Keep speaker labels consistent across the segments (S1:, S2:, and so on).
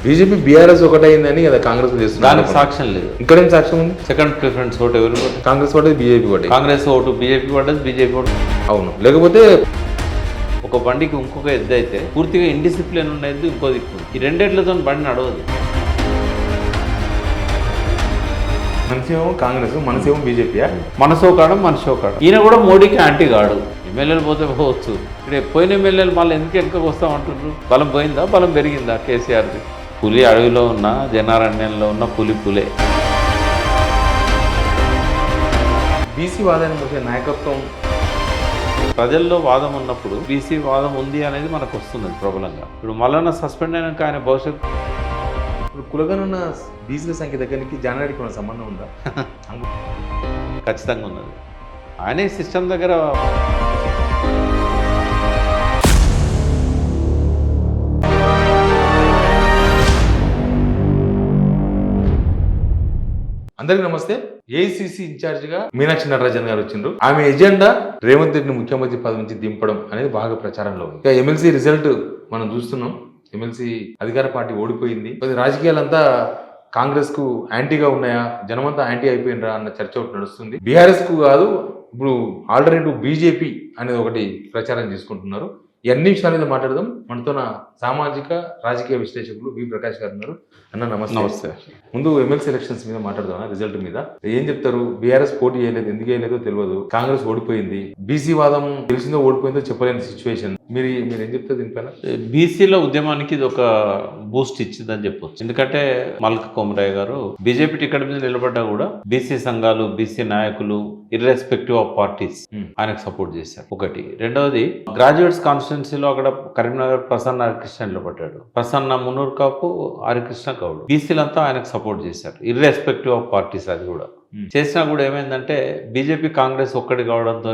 S1: BJP BRS ఒకటైందని కదా కాంగ్రెస్ చేస్తున్నారు.
S2: దానికి సాక్ష్యం లేదు.
S1: ఇక్కడేం సాక్ష్యం ఉంది?
S2: సెకండ్ ప్రిఫరెన్స్ ఓటు ఎవరు పడ్డది?
S1: కాంగ్రెస్ పడ్డది, బీజేపీ పడ్డది.
S2: కాంగ్రెస్ ఓటు బీజేపీ పడ్డది, బీజేపీ ఓటు.
S1: అవును, లేకపోతే
S2: ఒక బండికి ఇంకొక ఎద్దు అయితే పూర్తిగా ఇండిసిప్లిన్ ఉన్న ఎద్దు ఇంకో దిక్కు. ఈ రెండేళ్లతో బండి నడవదు.
S1: మనసేమో కాంగ్రెస్, మనసేమో బీజేపీ.
S2: మనసో కాడు మనిషో కాడు. ఈయన కూడా మోడీకి యాంటీ కాడు. ఎమ్మెల్యేలు పోతే పోవచ్చు. ఇక్కడ పోయిన ఎమ్మెల్యేలు మళ్ళీ ఎందుకు వెనుకకు వస్తామంటున్నారు? బలం పోయిందా, బలం పెరిగిందా? కేసీఆర్ది పులి అడవిలో ఉన్న జనారణ్యంలో ఉన్న పులే.
S1: బీసీ వాదాన్ని మధ్య నాయకత్వం
S2: ప్రజల్లో వాదం ఉన్నప్పుడు బీసీ వాదం ఉంది అనేది మనకు వస్తున్నది ప్రబలంగా. ఇప్పుడు మళ్ళా సస్పెండ్ అయినాక ఆయన భవిష్యత్తు
S1: ఇప్పుడు కులగనున్న బీసీల సంఖ్య దగ్గరికి జానారెడ్డికి ఉన్న సంబంధం ఉందా?
S2: ఖచ్చితంగా ఉన్నది. ఆయనే సిస్టమ్ దగ్గర
S1: అందరికీ నమస్తే. ఏఐసిసి ఇన్ఛార్జిగా మీనాక్షి నటరాజన్ గారు వచ్చిండ్రు. ఆమె ఎజెండా రేవంత్ రెడ్డిని ముఖ్యమంత్రి పదవి నుంచి దింపడం అనేది బాగా ప్రచారంలో ఉంది. ఇక ఎమ్మెల్సీ రిజల్ట్ మనం చూస్తున్నాం. ఎమ్మెల్సీ అధికార పార్టీ ఓడిపోయింది. రాజకీయాలంతా కాంగ్రెస్ కు యాంటీగా ఉన్నాయా, జనమంతా యాంటీ అయిపోయినరా అన్న చర్చ ఒకటి నడుస్తుంది. బీఆర్ఎస్ కు కాదు, ఇప్పుడు ఆల్టర్నేటివ్ బీజేపీ అనేది ఒకటి ప్రచారం చేసుకుంటున్నారు. ఈ అన్ని విషయాల మీద మాట్లాడదాం. మనతో నా సామాజిక రాజకీయ విశ్లేషకులు వి ప్రకాష్ గారు ఉన్నారు. అన్న నమస్తే.
S2: నమస్తే.
S1: ముందు ఎమ్మెల్సీ ఎలక్షన్స్ మీద మాట్లాడదాం. రిజల్ట్ మీద ఏం చెప్తారు? బీఆర్ఎస్ పోటీ చేయలేదు, ఎందుకు చేయలేదో తెలియదు. కాంగ్రెస్ ఓడిపోయింది. బీసీ వాదం తెలిసిందో ఓడిపోయిందో చెప్పలేని సిచ్యువేషన్. మీరు ఏం చెప్తారు దీనిపైన?
S2: బీసీల ఉద్యమానికి ఇది ఒక బూస్ట్ ఇచ్చిందని చెప్పొచ్చు. ఎందుకంటే మల్క కొమరయ్య గారు బీజేపీ టికెట్ మీద నిలబడ్డా కూడా బీసీ సంఘాలు, బీసీ నాయకులు ఇర్రెస్పెక్టివ్ ఆఫ్ పార్టీస్ ఆయనకు సపోర్ట్ చేశారు. ఒకటి. రెండవది, గ్రాడ్యుయేట్స్ కాన్స్టిట్యున్సీలో అక్కడ కరీంనగర్ ప్రసన్న హరికృష్ణ నిలబడ్డాడు. ప్రసన్న మున్నూరు కాపు, హరికృష్ణ గౌడ్, బీసీలంతా ఆయనకు సపోర్ట్ చేశారు ఇర్రెస్పెక్టివ్ ఆఫ్ పార్టీస్. అది కూడా చేసినా కూడా ఏమైందంటే బీజేపీ కాంగ్రెస్ ఒక్కటి కావడంతో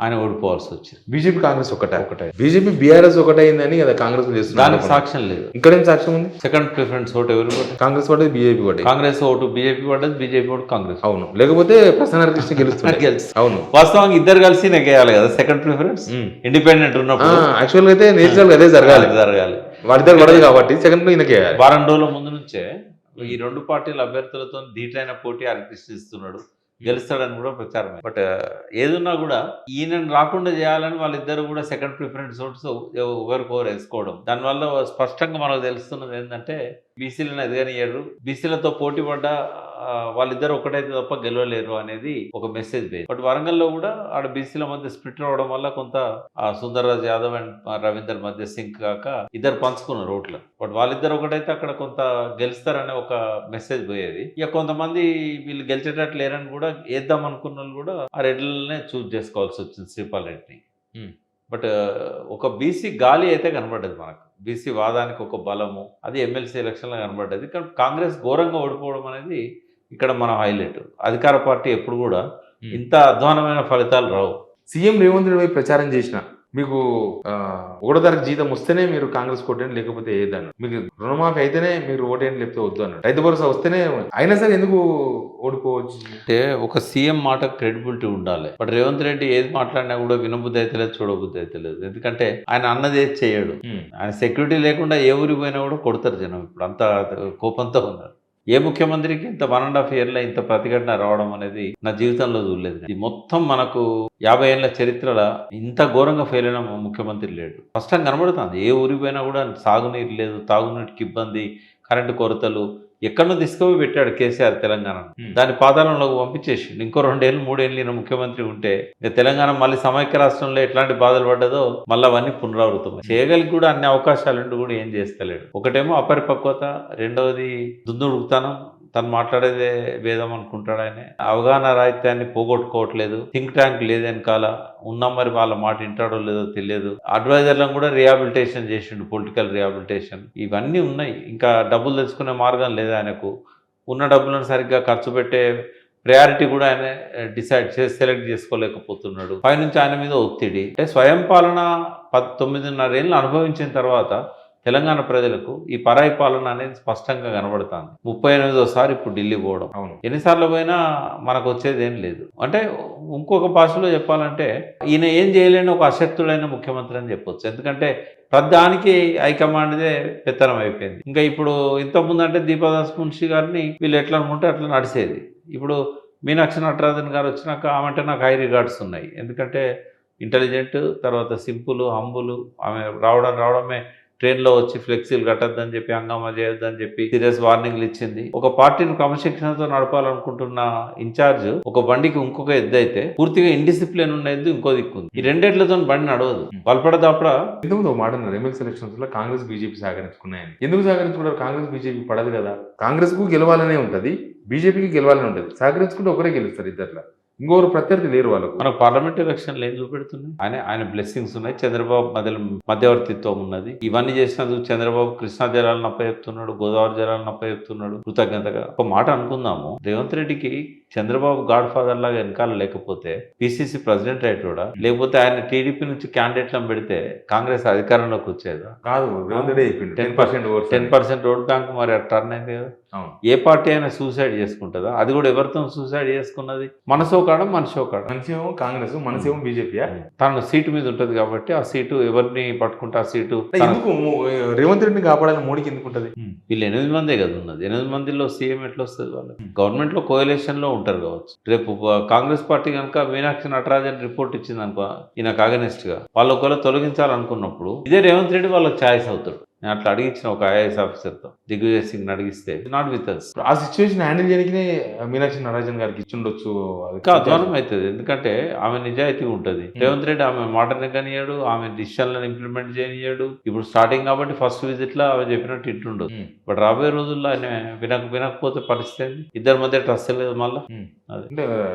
S2: ఆయన ఓడిపోవాల్సి వచ్చింది.
S1: బీజేపీ కాంగ్రెస్ ఒకటే. బీజేపీ బీఆర్ఎస్ ఒకటైందని కదా కాంగ్రెస్ చేస్తున్నారు.
S2: దానికి సాక్ష్యం లేదు.
S1: ఇక్కడేం సాక్ష్యం ఉంది?
S2: సెకండ్ ప్రిఫరెన్స్ ఓటు ఎవరు పడ్డది?
S1: కాంగ్రెస్ పడ్డది, బీజేపీ పడ్డది.
S2: కాంగ్రెస్ ఓటు బీజేపీ పడ్డది, బీజేపీ ఓటు కాంగ్రెస్.
S1: అవును, లేకపోతే ప్రసన్న హరికృష్ణ గెలుస్తుంది. అవును,
S2: వాస్తవంగా ఇద్దరు కలిసి నెగ్గేయాలి కదా సెకండ్ ప్రిఫరెన్స్. ఇండిపెండెంట్ ఉన్నప్పుడు
S1: యాక్చువల్ గా అయితే నేచురల్ అదే జరగాలి. వారిద్దరు పడదు కాబట్టి సెకండ్ ఈయనకే.
S2: వారం రోజుల ముందు నుంచే ఈ రెండు పార్టీల అభ్యర్థులతో ధీటైన పోటీ హరికృష్ణ ఇస్తున్నాడు, గెలుస్తాడని కూడా ప్రచారమే. బట్ ఏదున్నా కూడా ఈయనను రాకుండా చేయాలని వాళ్ళిద్దరు కూడా సెకండ్ ప్రిఫరెన్స్ ఓట్స్ ఒకరికొకరు వేసుకోవడం, దానివల్ల స్పష్టంగా మనకు తెలుస్తున్నది ఏంటంటే బీసీలను ఎదగనియరు, బీసీలతో పోటీ పడ్డ వాళ్ళిద్దరు ఒకటైతే తప్ప గెలవలేరు అనేది ఒక మెసేజ్ బేస్. బట్ వరంగల్లో కూడా ఆడ బీసీల మధ్య స్ప్లిట్ అవడం వల్ల కొంత సుందర్రాజ్ యాదవ్ అండ్ రవీందర్ మధ్య సింక్ కాక ఇద్దరు పంచుకున్నారు ఓట్లు. బట్ వాళ్ళిద్దరు ఒకటైతే అక్కడ కొంత గెలుస్తారనే ఒక మెసేజ్ పోయేది. ఇక కొంతమంది వీళ్ళు గెలిచేటట్లు లేరని కూడా వేద్దాం అనుకున్న వాళ్ళు కూడా ఆ రెడ్లనే చూజ్ చేసుకోవాల్సి వచ్చింది, శ్రీపాల్ రెడ్డిని. బట్ ఒక బీసీ గాలి అయితే కనబడ్డది మనకు. బీసీ వాదానికి ఒక బలము అది ఎమ్మెల్సీ ఎలక్షన్లో కనబడ్డది. కానీ కాంగ్రెస్ ఘోరంగా ఓడిపోవడం అనేది ఇక్కడ మన హైలైట్. అధికార పార్టీ ఎప్పుడు కూడా ఇంత అధ్వానమైన ఫలితాలు రావు.
S1: సీఎం రేవంత్ రెడ్డి ప్రచారం చేసిన మీకు 1వ తారీఖు జీతం వస్తేనే మీరు కాంగ్రెస్ కొట్టండి, లేకపోతే ఏదన్నా మీకు రుణమాఫీ అయితేనే మీరు ఓటేయండి, లేకపోతే వద్దు అన్నాడు. రైతు భరోసా వస్తేనే అయినా సరే ఎందుకు ఓడిపోవచ్చు
S2: అంటే ఒక సీఎం మాట క్రెడిబిలిటీ ఉండాలి. బట్ రేవంత్ రెడ్డి ఏది మాట్లాడినా కూడా వినబుద్ధి అయితే లేదు, చూడబుద్ధి అయితే లేదు. ఎందుకంటే ఆయన అన్నది ఏది చేయడు. ఆయన సెక్యూరిటీ లేకుండా ఏ ఊరికి పోయినా కూడా కొడతారు జనం. ఇప్పుడు అంత కోపంతో ఉన్నారు. ఏ ముఖ్యమంత్రికి ఇంత 1.5 yearలో ఇంత ప్రతిఘటన రావడం అనేది నా జీవితంలో చూడలేదు. ఇది మొత్తం మనకు 50 ఏళ్ల చరిత్రలో ఇంత ఘోరంగా ఫెయిల్ అయిన ముఖ్యమంత్రి లేడు. స్పష్టంగా కనబడుతుంది. ఏ ఊరికి పోయినా కూడా సాగునీరు లేదు, తాగునీటికి ఇబ్బంది, కరెంటు కొరతలు. ఎక్కడో తీసుకుపోయి పెట్టాడు కేసీఆర్ తెలంగాణ. దాని పాతాళంలోకి పంపించేసి ఇంకో 2 ఏళ్ళు 3 ఏళ్ళు ఈయన ముఖ్యమంత్రి ఉంటే ఇక తెలంగాణ మళ్ళీ సమైక్య రాష్ట్రంలో ఎట్లాంటి బాధలు పడ్డదో మళ్ళీ అవన్నీ పునరావృతం చేయగలిగి కూడా అన్ని అవకాశాలుండి కూడా ఏం చేస్తలేడు. ఒకటేమో అపరిపక్వత, రెండవది దుందుడుగుతనం. తను మాట్లాడేదే వేదం అనుకుంటాడు. ఆయన అవగాహన రాహిత్యాన్ని పోగొట్టుకోవట్లేదు. థింక్ ట్యాంక్ లేదు వెనకాల ఉన్నా, మరి వాళ్ళ మాట వింటాడో లేదో తెలియదు. అడ్వైజర్లను కూడా రిహాబిలిటేషన్ చేసిండు, పొలిటికల్ రిహాబిలిటేషన్. ఇవన్నీ ఉన్నాయి. ఇంకా డబ్బులు తెచ్చుకునే మార్గం లేదు ఆయనకు. ఉన్న డబ్బులను సరిగ్గా ఖర్చు పెట్టే ప్రయారిటీ కూడా ఆయన సెలెక్ట్ చేసుకోలేకపోతున్నాడు. పైనుంచి ఆయన మీద ఒత్తిడి. అంటే స్వయం పాలన 9.5 ఏళ్ళు అనుభవించిన తర్వాత తెలంగాణ ప్రజలకు ఈ పరాయి పాలన అనేది స్పష్టంగా కనబడుతుంది. 38వ ఇప్పుడు ఢిల్లీ పోవడం,
S1: అవును.
S2: ఎన్నిసార్లు పోయినా మనకు వచ్చేది ఏం లేదు. అంటే ఇంకొక భాషలో చెప్పాలంటే ఈయన ఏం చేయలేని ఒక అశక్తుడైన ముఖ్యమంత్రి అని చెప్పొచ్చు. ఎందుకంటే ప్రధానికి హైకమాండ్దే పెత్తనం అయిపోయింది. ఇంకా ఇప్పుడు ఇంతకుముందు అంటే దీపాదాస్ మున్షి గారిని వీళ్ళు ఎట్లా అనుకుంటే అట్లా నడిచేది. ఇప్పుడు మీనాక్షి నటరాజన్ గారు వచ్చినాక ఆమె అంటే నాకు హై రిగార్డ్స్ ఉన్నాయి. ఎందుకంటే ఇంటెలిజెంట్, తర్వాత సింపుల్, హంబుల్. ఆమె రావడమే ట్రైన్లో వచ్చి ఫ్లెక్సీలు కట్టద్దని చెప్పి, హంగామా చేయొద్దని చెప్పి సీరియస్ వార్నింగ్లు ఇచ్చింది. ఒక పార్టీని క్రమశిక్షణతో నడపాలనుకుంటున్న ఇన్ఛార్జ్ ఒక బండికి ఇంకొక ఎద్దు అయితే పూర్తిగా ఇండిసిప్లిన్ ఉన్న ఎద్దు ఇంకో దిక్కుంది. ఈ రెండేళ్లతో బండి నడవదు. బలపడదాపడ
S1: ఎందుకు మాట అన్నారు ఎమ్మెల్సీ ఎలక్షన్స్ లో కాంగ్రెస్ బీజేపీ సహకరించుకున్నాయని. ఎందుకు సహకరించుకుంటారు? కాంగ్రెస్ బీజేపీ పడదు కదా. కాంగ్రెస్ కు గెలవాలనే ఉంటది, బీజేపీకి గెలవాలని ఉంటది. సహకరించుకుంటే ఒకరే గెలుస్తారు ఇద్దరు, ఇంకొకరు ప్రత్యర్థి లేరు వాళ్ళకు.
S2: మనకు పార్లమెంట్ ఎలక్షన్లు ఏం చూపెడుతున్నాయి? ఆయన బ్లెస్సింగ్స్ ఉన్నాయి, చంద్రబాబు మధ్యవర్తిత్వం ఉన్నది. ఇవన్నీ చేసినందుకు చంద్రబాబు కృష్ణా జలాలను అప్పచెప్తున్నాడు, గోదావరి జలాలను అప్పచెప్తున్నాడు కృతజ్ఞతగా. ఒక మాట అనుకుందాము, రేవంత్ రెడ్డికి చంద్రబాబు గాడ్ ఫాదర్ లాగా వెనకాల లేకపోతే పిసిసి ప్రెసిడెంట్ అయ్యేటోడా, లేకపోతే ఆయన టీడీపీ నుంచి క్యాండిడేట్లను పెడితే కాంగ్రెస్ అధికారంలోకి వచ్చేదా?
S1: కాదు, రేవంత్ రెడ్డి
S2: 10% ఓట్ బ్యాంక్ మరి టర్న్ అయింది కదా. ఏ పార్టీ అయినా సూసైడ్ చేసుకుంటుందా? అది కూడా ఎవరితో సూసైడ్ చేసుకున్నది? మనసో కాడ మనిషో కాడ.
S1: మనసేమో కాంగ్రెస్, మనసేమో బీజేపీ.
S2: తన సీటు మీద ఉంటది కాబట్టి ఆ సీటు ఎవరిని పట్టుకుంటే ఆ సీటు
S1: ఎందుకు రేవంత్ రెడ్డిని కాపాడాలని మోడీకి ఎందుకు ఉంటది?
S2: వీళ్ళు 8 మందే కదా ఉన్నది. 8 మందిలో సీఎం ఎట్లా వస్తుంది? వాళ్ళు గవర్నమెంట్ లో కోయలేషన్ లో ఉంటారు కావచ్చు. రేపు కాంగ్రెస్ పార్టీ కనుక మీనాక్షి నటరాజన్ రిపోర్ట్ ఇచ్చింది అనుకో, ఈయనకు అగెనిస్ట్ గా వాళ్ళు ఒకవేళ తొలగించాలనుకున్నప్పుడు ఇదే రేవంత్ రెడ్డి వాళ్ళకి ఛాయిస్ అవుతాడు. నేను అట్లా అడిగించిన ఒక ఐఏఎస్ ఆఫీసర్తో, దిగ్విజయ్ సింగ్ అడిగిస్తే నాట్ విత్ అస్.
S1: ఆ సిచ్యువేషన్ హ్యాండిల్ చేయడానికే మీనాక్షి నటరాజన్ గారికి ఇచ్చిండొచ్చు.
S2: అధ్వానం అవుతుంది. ఎందుకంటే ఆమె నిజాయితీగా ఉంటుంది. రేవంత్ రెడ్డి ఆమె మాటని కనియాడు, ఆమె డిసిషన్లను ఇంప్లిమెంట్ చేయనియాడు. ఇప్పుడు స్టార్టింగ్ కాబట్టి ఫస్ట్ విజిట్ లో ఆమె చెప్పినట్టు ఇట్టుండదు. బట్ రాబోయే రోజుల్లో ఆయన వినకపోతే పరిస్థితి ఇద్దరి మధ్య ట్రస్ట్ లేదు మళ్ళీ.
S1: అంటే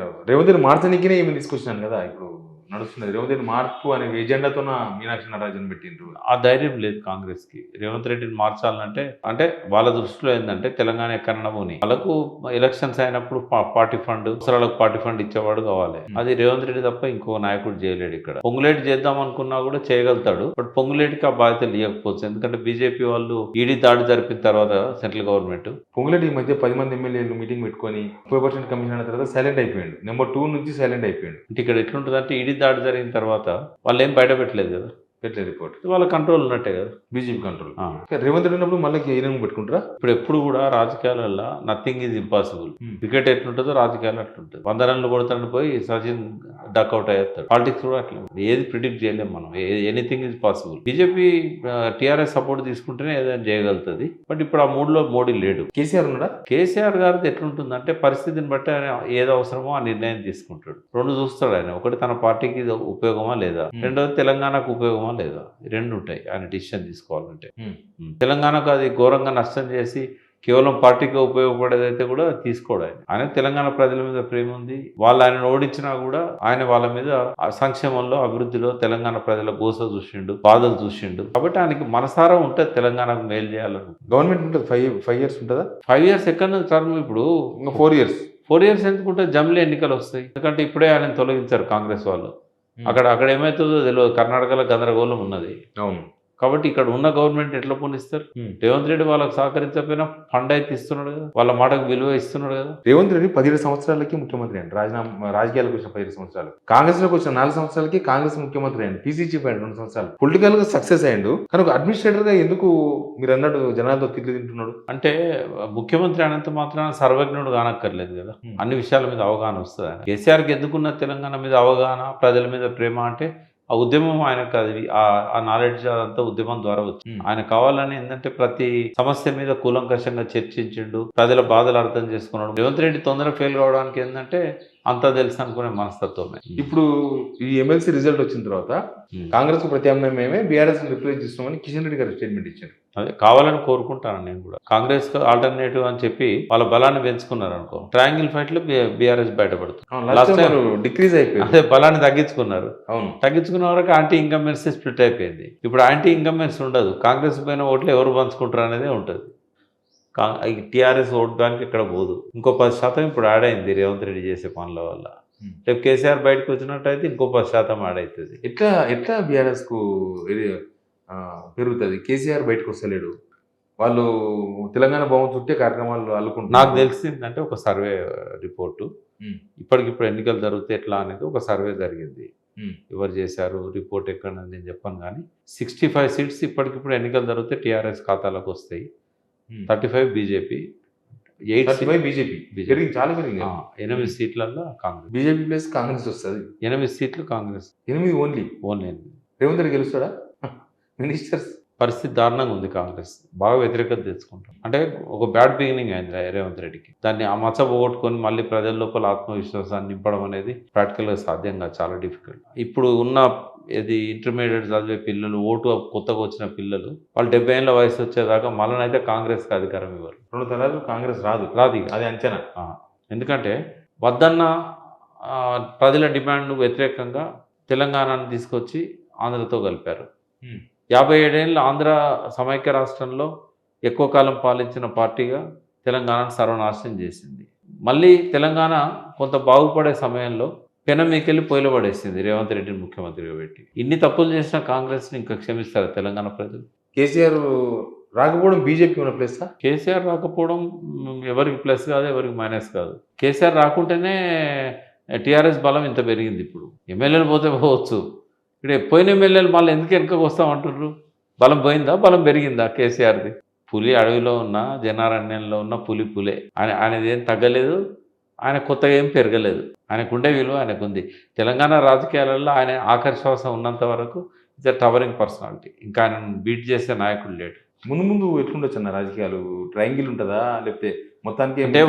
S1: రేవంత్ రెడ్డి మార్చడానికే ఏమి తీసుకొచ్చినాను కదా ఇప్పుడు నడుస్తున్నది. రేవంత్ రెడ్డి మార్పు అనే ఎజెండాతో మీనాక్షి నటరాజన్ పెట్టిండ్రు.
S2: ఆ ధైర్యం లేదు కాంగ్రెస్ కి. రేవంత్ రెడ్డిని మార్చాలంటే అంటే వాళ్ళ దృష్టిలో ఏంటంటే తెలంగాణ ఎక్కడన్నా పోని వాళ్ళకు ఎలక్షన్స్ అయినప్పుడు పార్టీ ఫండ్, అవసరాలకు పార్టీ ఫండ్ ఇచ్చేవాడు కావాలి. అది రేవంత్ రెడ్డి తప్ప ఇంకో నాయకుడు చేయలేడు. ఇక్కడ పొంగులేటి చేద్దాం అనుకున్నా కూడా చేయగలుగుతాడు. బట్ పొంగులేటికి ఆ బాధ్యతలు ఇవ్వకపోవచ్చు. ఎందుకంటే బీజేపీ వాళ్ళు ఈడీ దాడి జరిపిన తర్వాత సెంట్రల్ గవర్నమెంట్
S1: పొంగులేటి ఈ మధ్య 10 మంది ఎమ్మెల్యేలు మీటింగ్ పెట్టుకొని 30% కమిషన్ అయిన తర్వాత సైలెంట్ అయిపోయాడు. నెంబర్ 2 నుంచి సైలెంట్ అయిపోయాడు.
S2: ఇక్కడ ఎట్లుంటుంది అంటే ఈడీ దాడి జరిగిన తర్వాత వాళ్ళు ఏం బయట పెట్టలేదు కదా,
S1: పెట్టలేదు రిపోర్ట్.
S2: వాళ్ళ కంట్రోల్ ఉన్నట్టే కదా,
S1: బీజేపీ కంట్రోల్. రేవంత్ రెడ్డి ఉన్నప్పుడు మళ్ళీ ఏమైనా పెట్టుకుంటారా?
S2: ఇప్పుడు ఎప్పుడు కూడా రాజకీయాలలో నథింగ్ ఈజ్ ఇంపాసిబుల్. క్రికెట్ ఎట్లుంటుందో రాజకీయాలు అట్లుంటుంది. 100 రన్లు కొడతాను పోయి సచిన్ డక్అవుట్ అయ్యేస్తాడు. పాలిటిక్స్ కూడా అట్లా ఏది ప్రిడిక్ట్ చేయలేము మనం. Anything is possible. BJP TRS support తీసుకుంటేనే ఏదైనా చేయగలుగుతుంది. బట్ ఇప్పుడు ఆ మూడ్లో మోడీ లేడు.
S1: కేసీఆర్ ఉన్నాడా?
S2: కేసీఆర్ గారిది ఎట్లుంటుందంటే పరిస్థితిని బట్టి ఆయన ఏది అవసరమో ఆ నిర్ణయం తీసుకుంటాడు. 2 చూస్తాడు ఆయన. ఒకటి తన పార్టీకి ఉపయోగమా లేదా, రెండోది తెలంగాణకు ఉపయోగమా లేదా. 2 ఉంటాయి ఆయన డిసిషన్ తీసుకోవాలంటే. తెలంగాణకు అది ఘోరంగా నష్టం చేసి కేవలం పార్టీకి ఉపయోగపడేదైతే కూడా తీసుకోడు. ఆయన తెలంగాణ ప్రజల మీద ప్రేమ ఉంది. వాళ్ళు ఆయన ఓడించినా కూడా ఆయన వాళ్ళ మీద సంక్షేమంలో, అభివృద్ధిలో తెలంగాణ ప్రజల గోస చూసిండు, బాధలు చూసిండు. కాబట్టి ఆయనకి మనసారా ఉంటుంది తెలంగాణకు మేలు చేయాలని.
S1: గవర్నమెంట్ ఉంటుంది 5 years ఉంటుందా?
S2: 5 years ఎక్కడ టర్మ్? ఇప్పుడు
S1: ఇంకా 4 years.
S2: 4 years ఎందుకుంటే జమిలీ ఎన్నికలు వస్తాయి. ఎందుకంటే ఇప్పుడే ఆయన తొలగించారు కాంగ్రెస్ వాళ్ళు. అక్కడ ఏమవుతుందో తెలియదు. కర్ణాటకలో గందరగోళం ఉన్నది.
S1: అవును.
S2: కాబట్టి ఇక్కడ ఉన్న గవర్నమెంట్ ఎట్లా పోనిస్తారు? రేవంత్ రెడ్డి వాళ్ళకి సహకరించకపోయినా ఫండ్ అయితే ఇస్తున్నాడు కదా, వాళ్ళ మాటకు విలువ ఇస్తున్నాడు కదా.
S1: రేవంత్ రెడ్డి 17 సంవత్సరాలకి ముఖ్యమంత్రి అండి. రాజకీయాలకు వచ్చిన 17 సంవత్సరాలు, కాంగ్రెస్ లోకి వచ్చిన 4 సంవత్సరాలకి కాంగ్రెస్ ముఖ్యమంత్రి అయ్యండి. పీసీ చీఫ్ అయ్యండి 2 సంవత్సరాలు. పొలిటికల్ గా సక్సెస్ అయ్యిండు. కానీ ఒక అడ్మినిస్ట్రేటర్ గా ఎందుకు మీరు అన్నట్టు జనాలతో తిట్లు తింటున్నాడు?
S2: అంటే ముఖ్యమంత్రి అయినంత మాత్రాన సర్వజ్ఞుడు కానక్కర్లేదు కదా, అన్ని విషయాల మీద అవగాహన వస్తుంది. కేసీఆర్కి ఎందుకున్న తెలంగాణ మీద అవగాహన, ప్రజల మీద ప్రేమ అంటే ఆ ఉద్యమం ఆయనకు అది ఆ నాలెడ్జ్ అదంతా ఉద్యమం ద్వారా వచ్చింది. ఆయన కావాలని ఏంటంటే ప్రతి సమస్య మీద కూలంకషంగా చర్చించిండు, ప్రజల బాధలు అర్థం చేసుకున్నాడు. రేవంత్ రెడ్డి తొందరగా ఫెయిల్ కావడానికి ఏంటంటే అంతా తెలుసు అనుకునే మనస్తత్వమే.
S1: ఇప్పుడు ఈ ఎమ్మెల్సీ రిజల్ట్ వచ్చిన తర్వాత కాంగ్రెస్ కు ప్రత్యామ్నాయమే బీఆర్ఎస్ రిప్లేస్ చేస్తున్నామని కిషన్ రెడ్డి గారు స్టేట్మెంట్ ఇచ్చారు.
S2: అదే కావాలని కోరుకుంటాను నేను కూడా. కాంగ్రెస్ ఆల్టర్నేటివ్ అని చెప్పి వాళ్ళ బలాన్ని పెంచుకున్నారు అనుకో, ట్రయాంగిల్ ఫైట్ లో బీఆర్ఎస్ బయటపడుతుంది.
S1: డిక్రీజ్ అయిపోయింది.
S2: అదే బలాన్ని తగ్గించుకున్నారు.
S1: అవును,
S2: తగ్గించుకున్న వరకు యాంటీ ఇన్కంబెన్సీ స్ప్లిట్ అయిపోయింది. ఇప్పుడు యాంటీ ఇన్కంబెన్స్ ఉండదు. కాంగ్రెస్ పైన ఓట్లు ఎవరు పంచుకుంటారు అనేది ఉంటుంది. టీఆర్ఎస్ ఓట్ బ్యాంక్ ఇక్కడ పోదు. ఇంకో 10% ఇప్పుడు యాడ్ అయింది రేవంత్ రెడ్డి చేసే పనుల వల్ల. రేపు కేసీఆర్ బయటకు వచ్చినట్టయితే ఇంకో 10% యాడ్ అవుతుంది.
S1: ఎట్లా బీఆర్ఎస్ కు పెరుగుతుంది. కేసీఆర్ బయటకు వస్తలేడు. వాళ్ళు తెలంగాణ భవన్ చుట్టే కార్యక్రమాలు అల్లుకుంటున్నారు.
S2: నాకు తెలిసిందంటే ఒక సర్వే రిపోర్టు ఇప్పటికిప్పుడు ఎన్నికలు జరిగితే ఎట్లా అనేది ఒక సర్వే జరిగింది. ఎవరు చేశారు రిపోర్ట్ ఎక్కడ నేను చెప్పాను, కానీ 65 సీట్స్ ఇప్పటికిప్పుడు ఎన్నికలు జరిగితే టీఆర్ఎస్ ఖాతాలోకి వస్తాయి. 35 బీజేపీ,
S1: 35 బీజేపీ పెరిగింది, చాలా పెరిగింది.
S2: 8 సీట్లలో కాంగ్రెస్.
S1: బీజేపీ ప్లస్ కాంగ్రెస్ వస్తుంది.
S2: 8 సీట్లు కాంగ్రెస్,
S1: 8 ఓన్లీ.
S2: ఓన్లీ.
S1: రేవంత్ రెడ్డి గెలుస్తాడా? మినిస్టర్స్
S2: పరిస్థితి దారుణంగా ఉంది. కాంగ్రెస్ బాగా వ్యతిరేకత తెచ్చుకుంటాం. అంటే ఒక బ్యాడ్ బిగినింగ్ అయింది రేవంత్ రెడ్డికి. దాన్ని ఆ మచ్చ పోగొట్టుకొని మళ్ళీ ప్రజల లోపల ఆత్మవిశ్వాసాన్ని నింపడం అనేది ప్రాక్టికల్గా సాధ్యంగా చాలా డిఫికల్ట్. ఇప్పుడు ఉన్న ఇది ఇంటర్మీడియట్ చదివే పిల్లలు, ఓటు కొత్తగా వచ్చిన పిల్లలు, వాళ్ళు 70 ఏళ్ళ వయసు వచ్చేదాకా మళ్ళనైతే కాంగ్రెస్కి అధికారం ఇవ్వరు.
S1: 2 తరాలు కాంగ్రెస్ రాదు ఇక. అది అంచనా.
S2: ఎందుకంటే వద్దన్న ప్రజల డిమాండ్ వ్యతిరేకంగా తెలంగాణను తీసుకొచ్చి ఆంధ్రతో కలిపారు. 57 ఏళ్ళ ఆంధ్ర సమైక్య రాష్ట్రంలో ఎక్కువ కాలం పాలించిన పార్టీగా తెలంగాణను సర్వనాశనం చేసింది. మళ్ళీ తెలంగాణ కొంత బాగుపడే సమయంలో పెనమీకెళ్ళి పొయ్యిలో పడేసింది రేవంత్ రెడ్డిని ముఖ్యమంత్రిగా పెట్టి. ఇన్ని తప్పులు చేసిన కాంగ్రెస్ని ఇంకా క్షమిస్తారు తెలంగాణ ప్రజలు?
S1: కేసీఆర్ రాకపోవడం బీజేపీ ఉన్న ప్లస్.
S2: కేసీఆర్ రాకపోవడం ఎవరికి ప్లస్ కాదు, ఎవరికి మైనస్ కాదు. కేసీఆర్ రాకుంటేనే టీఆర్ఎస్ బలం ఇంత పెరిగింది. ఇప్పుడు ఎమ్మెల్యేలు పోతే పోవచ్చు, ఇక్కడ పోయిన ఎమ్మెల్యేలు మళ్ళీ ఎందుకు వెనుకకు వస్తామంటున్నారు? బలం పోయిందా, బలం పెరిగిందా కేసీఆర్ది? పులి అడవిలో ఉన్న జనారణ్యంలో ఉన్న పులే. ఆయనది ఏం తగ్గలేదు, ఆయన కొత్తగా ఏం పెరగలేదు. ఆయనకుండే విలువ ఆయనకుంది. తెలంగాణ రాజకీయాలలో ఆయన ఆకర్షవాసం ఉన్నంత వరకు ఇట్స్ అ టవరింగ్ పర్సనాలిటీ. ఇంకా ఆయన బీట్ చేసే నాయకుడు లేడు.
S1: ముందు ఎట్లుండొచ్చు అన్న రాజకీయాలు? ట్రయాంగిల్ ఉంటుందా, లేకపోతే మొత్తానికి
S2: అంటే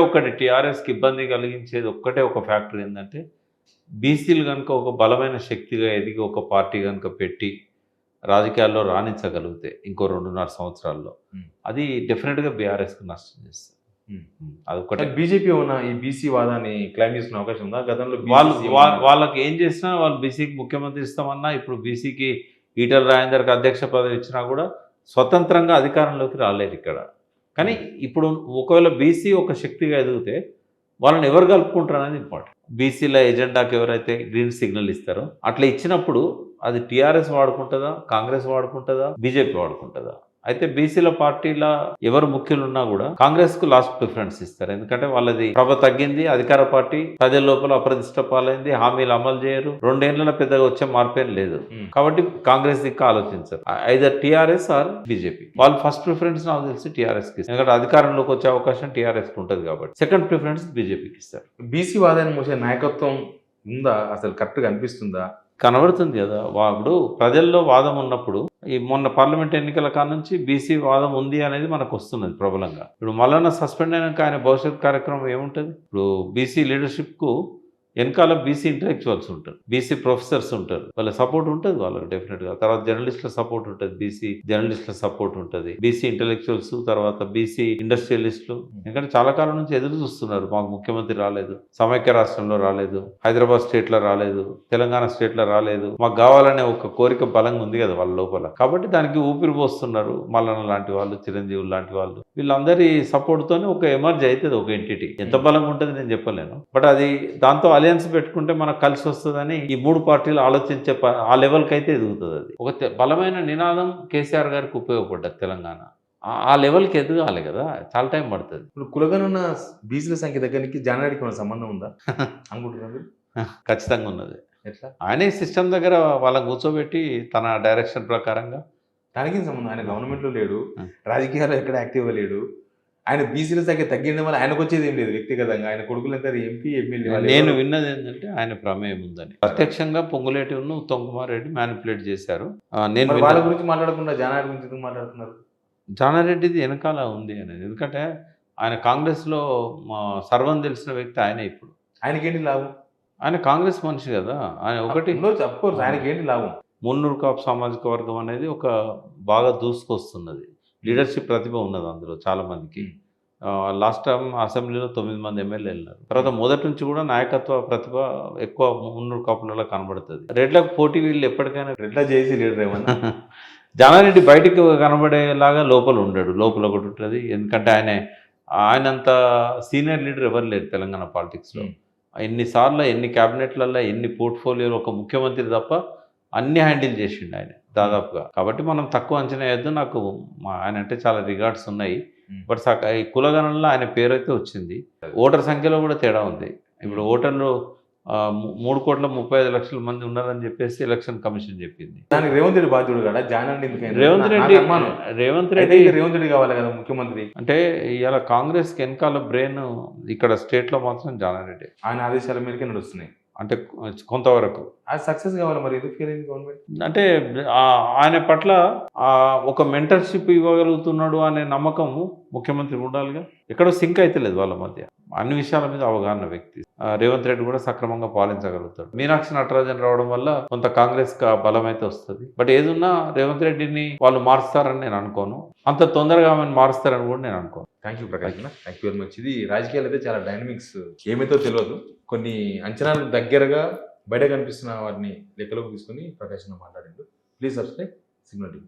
S2: ఒకటి టీఆర్ఎస్కి ఇబ్బంది కలిగించేది ఒక ఫ్యాక్టర్ ఏంటంటే, బీసీలు కనుక ఒక బలమైన శక్తిగా ఎదిగి ఒక పార్టీ కనుక పెట్టి రాజకీయాల్లో రాణించగలిగితే ఇంకో 2.5 సంవత్సరాల్లో అది డెఫినెట్గా బీఆర్ఎస్కి నష్టం చేస్తుంది. అదొకటి.
S1: బీజేపీ ఉన్న ఈ బీసీ వాదాన్ని క్లైమ్ చేసుకునే అవకాశం ఉందా? గతంలో
S2: వాళ్ళకి ఏం చేసినా వాళ్ళు బీసీకి ముఖ్యమంత్రి ఇస్తామన్నా, ఇప్పుడు బీసీకి ఈటల రాజేందర్కి అధ్యక్ష పదవి ఇచ్చినా కూడా స్వతంత్రంగా అధికారంలోకి రాలేరు ఇక్కడ. కానీ ఇప్పుడు ఒకవేళ బీసీ ఒక శక్తిగా ఎదిగితే వాళ్ళని ఎవరు కలుపుకుంటారు అనేది ఇంపార్టెంట్. బీసీల ఎజెండాకి ఎవరైతే గ్రీన్ సిగ్నల్ ఇస్తారో అట్లా ఇచ్చినప్పుడు అది టీఆర్ఎస్ వాడుకుంటుందా, కాంగ్రెస్ వాడుకుంటుందా, బీజేపీ వాడుకుంటుందా? అయితే బీసీల పార్టీల ఎవరు ముఖ్యులు ఉన్నా కూడా కాంగ్రెస్కు లాస్ట్ ప్రిఫరెన్స్ ఇస్తారు. ఎందుకంటే వాళ్ళది ప్రభ తగ్గింది, అధికార పార్టీ ప్రజల లోపల అప్రతిష్ట పాలైంది, హామీలు అమలు చేయరు, 2 ఏళ్లలో పెద్దగా వచ్చే మార్పేం లేదు. కాబట్టి కాంగ్రెస్ దిక్కు ఆలోచించారు. Either TRS or BJP. వాళ్ళు ఫస్ట్ ప్రిఫరెన్స్ నాకు తెలిసి టీఆర్ఎస్కి ఇస్తారు. ఎందుకంటే అధికారంలోకి వచ్చే అవకాశం టీఆర్ఎస్కి ఉంటుంది కాబట్టి. సెకండ్ ప్రిఫరెన్స్ బీజేపీకి ఇస్తారు.
S1: బీసీ వాదాన్ని మోసే నాయకత్వం ఉందా? అసలు కరెక్ట్గా అనిపిస్తుందా?
S2: కనబడుతుంది కదా. ఇప్పుడు ప్రజల్లో వాదం ఉన్నప్పుడు, ఈ మొన్న పార్లమెంట్ ఎన్నికల కానుంచి బీసీ వాదం ఉంది అనేది మనకు వస్తున్నది ప్రబలంగా. ఇప్పుడు మళ్ళీ సస్పెండ్ అయినాక ఆయన భవిష్యత్ కార్యక్రమం ఏముంటుంది? ఇప్పుడు బీసీ లీడర్షిప్కు వెనకాల బీసీ ఇంటలెక్చువల్స్ ఉంటారు, బీసీ ప్రొఫెసర్స్ ఉంటారు, వాళ్ళ సపోర్ట్ ఉంటుంది వాళ్ళకి డెఫినెట్గా. తర్వాత జర్నలిస్టుల సపోర్ట్ ఉంటుంది, బీసీ జర్నలిస్టుల సపోర్ట్ ఉంటుంది, బీసీ ఇంటలెక్చువల్స్, తర్వాత బీసీ ఇండస్ట్రియలిస్టులు. ఎందుకంటే చాలా కాలం నుంచి ఎదురు చూస్తున్నారు, మాకు ముఖ్యమంత్రి రాలేదు, సమైక్య రాష్ట్రంలో రాలేదు, హైదరాబాద్ స్టేట్లో రాలేదు, తెలంగాణ స్టేట్లో రాలేదు, మాకు కావాలనే ఒక కోరిక బలంగా ఉంది కదా వాళ్ళ లోపల. కాబట్టి దానికి ఊపిరి పోస్తున్నారు. మల్లన్న లాంటి వాళ్ళు, చిరంజీవులు లాంటి వాళ్ళు, వీళ్ళందరి సపోర్ట్తోనే ఒక ఎమర్జ్ అవుతుంది ఒక ఎంటిటీ. ఎంత బలంగా ఉంటుంది నేను చెప్పలేను, బట్ అది దాంతో అలయన్స్ పెట్టుకుంటే మనకు కలిసి వస్తుందని ఈ 3 పార్టీలు ఆలోచించే ఆ లెవెల్కి అయితే ఎదుగుతుంది. అది ఒక బలమైన నినాదం కేసీఆర్ గారికి ఉపయోగపడ్డది. తెలంగాణ ఆ లెవెల్కి ఎదగాలి కదా, చాలా టైం పడుతుంది.
S1: ఇప్పుడు కులగనున్న బీసీల సంఖ్య దగ్గరికి జానాడికి ఉన్న సంబంధం ఉందా అనుకుంటున్నారు?
S2: ఖచ్చితంగా ఉన్నది.
S1: ఎట్లా?
S2: ఆయనే సిస్టమ్ దగ్గర వాళ్ళని కూర్చోబెట్టి తన డైరెక్షన్ ప్రకారంగా.
S1: దానికి సంబంధం, ఆయన గవర్నమెంట్లో లేడు, రాజకీయాల్లో ఎక్కడ యాక్టివ్గా లేడు. ఆయన బీసీల సంఖ్య తగ్గించడం వల్ల ఆయనకు వచ్చేది ఏం లేదు వ్యక్తిగతంగా. ఆయన కొడుకులు ఎంత ఎంపీ ఎమ్మెల్యే.
S2: నేను విన్నది ఏంటంటే ఆయన ప్రమేయం ఉందని. ప్రత్యక్షంగా పొంగులేటిను ఉత్తమ్ కుమార్ రెడ్డి మ్యానిపులేట్ చేశారు. నేను
S1: వాళ్ళ గురించి మాట్లాడకుండా జానారెడ్డి గురించి ఎందుకు మాట్లాడుతున్నారు?
S2: జానారెడ్డిది వెనకాల ఉంది అనేది. ఎందుకంటే ఆయన కాంగ్రెస్లో సర్వం తెలిసిన వ్యక్తి ఆయన. ఇప్పుడు
S1: ఆయనకేంటి లాభం?
S2: ఆయన కాంగ్రెస్ మనిషి కదా. ఆయన ఒకటి
S1: అఫ్కోర్స్ ఆయనకేంటి లాభం?
S2: మున్నూరు కాపు సామాజిక వర్గం అనేది ఒక బాగా దూసుకొస్తున్నది. లీడర్షిప్ ప్రతిభ ఉన్నది అందులో చాలా మందికి. లాస్ట్ టైం అసెంబ్లీలో 9 మంది ఎమ్మెల్యేలు వెళ్ళినారు. తర్వాత మొదటి నుంచి కూడా నాయకత్వ ప్రతిభ ఎక్కువ మున్నూరు కాపులలో కనబడుతుంది. రెడ్లకు పోటీ వీళ్ళు ఎప్పటికైనా
S1: రెడ్ల చేసి లీడర్ ఏమన్నా
S2: జానారెడ్డి బయటకు కనబడేలాగా లోపల ఉండడు, లోపల ఒకటి ఉంటుంది. ఎందుకంటే ఆయనంత సీనియర్ లీడర్ ఎవరు లేరు తెలంగాణ పాలిటిక్స్లో. ఎన్నిసార్లు ఎన్ని క్యాబినెట్లలో ఎన్ని పోర్ట్ఫోలియోలు ఒక ముఖ్యమంత్రి తప్ప అన్ని హ్యాండిల్ చేసిండు ఆయన దాదాపుగా. కాబట్టి మనం తక్కువ అంచనా వేయద్దు. నాకు ఆయన అంటే చాలా రిగార్డ్స్ ఉన్నాయి. బట్ ఈ కులగణనలో ఆయన పేరైతే వచ్చింది. ఓటర్ సంఖ్యలో కూడా తేడా ఉంది. ఇప్పుడు ఓటర్లు 3,35,00,000 మంది ఉన్నారని చెప్పేసి ఎలక్షన్ కమిషన్ చెప్పింది.
S1: దానికి రేవంత్ రెడ్డి బాధ్యుడు కదా జానండి ఎందుకైనా
S2: రేవంత్ రెడ్డి
S1: రేవంత్ రెడ్డి కావాలి కదా ముఖ్యమంత్రి.
S2: అంటే ఇవాళ కాంగ్రెస్ కి వెనకాల బ్రెయిన్ ఇక్కడ స్టేట్ లో మాత్రం జానారెడ్డి.
S1: ఆయన ఆదేశాల మేరకే నడుస్తున్నాయి.
S2: అంటే కొంతవరకు
S1: అది సక్సెస్ కావాలి. మరి ఎందుకు ఫెయిల్ అయింది గవర్నమెంట్?
S2: అంటే ఆయన పట్ల ఒక మెంటర్షిప్ ఇవ్వగలుగుతున్నాడు అనే నమ్మకము ముఖ్యమంత్రి ఉండాలిగా. ఎక్కడో సింక్ అయితే లేదు వాళ్ళ మధ్య. అన్ని విషయాల మీద అవగాహన వ్యక్తి. రేవంత్ రెడ్డి కూడా సక్రమంగా పాలించగలుగుతాడు. మీనాక్షి నటరాజన్ రావడం వల్ల కొంత కాంగ్రెస్ బలం అయితే వస్తుంది. బట్ ఏదున్నా రేవంత్ రెడ్డిని వాళ్ళు మారుస్తారని నేను అనుకోను. అంత తొందరగా ఆమెను మారుస్తారని కూడా నేను అనుకోను.
S1: థ్యాంక్ యూ ప్రకాష్ అన్న, థ్యాంక్ యూ వెరీ మచ్. ఇది రాజకీయాలు అయితే చాలా డైనమిక్స్ ఏమైతే తెలియదు. కొన్ని అంచనాలు దగ్గరగా బయట కనిపిస్తున్న వాటిని లెక్కలోకి తీసుకొని ప్రకాష్ అన్న మాట్లాడిండు. Please subscribe signal TV.